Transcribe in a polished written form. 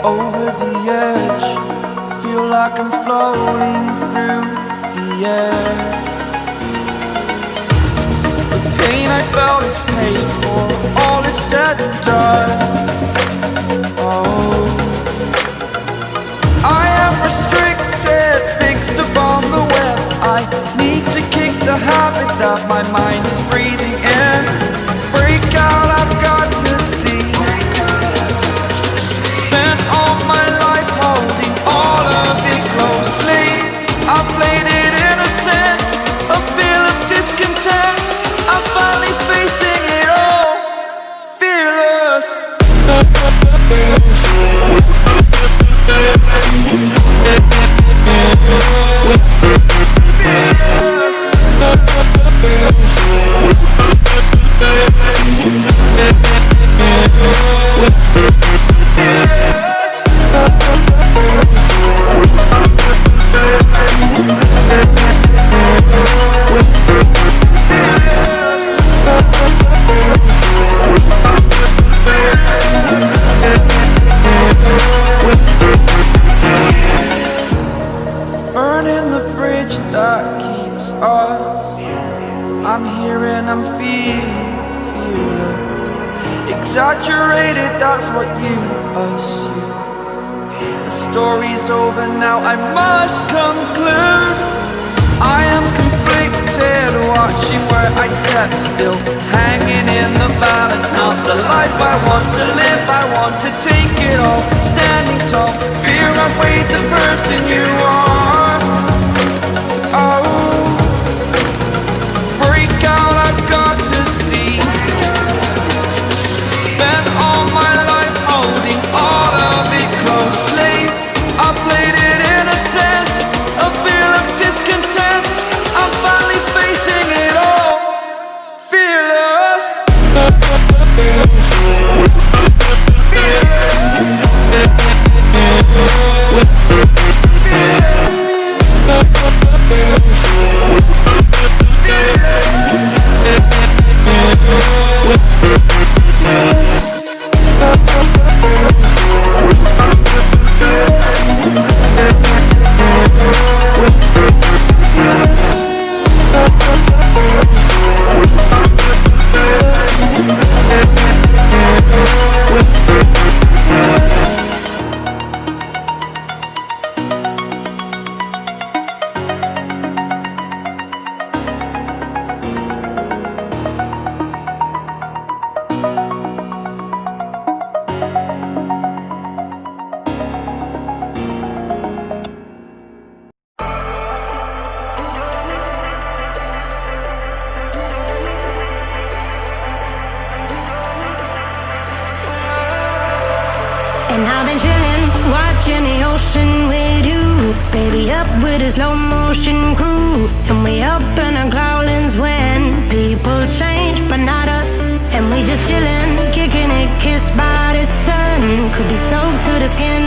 over the edge. Feel like I'm floating through the air. The pain I felt is paid for, all is said and done. Oh, I am restricted, fixed upon the web. I need to kick the habit that my mind is breathing in. Break out, I've got to see. Spent all my life holding all of it closely. I played it innocent, a feel of discontent. I'm finally facing it all, fearless. Burning the bridge that keeps us. I'm here and I'm feeling fearless. Exaggerated, that's what you assume. The story's over now, I must conclude. I am conflicted, watching where I step still, hanging in the balance. Not the life I want to live, I want to take it all. Standing tall, fear I've weighed the person you are. Oh, break out, I've got to see. Spent all my life holding all of it closely. I played it innocent, a feel of discontent. I'm finally facing it all, fearless. And I've been chillin', watching the ocean with you. Baby, up with a slow motion crew. And we up in our growlings when people change, but not us. And we just chillin', kicking it, kissed by the sun. Could be soaked to the skin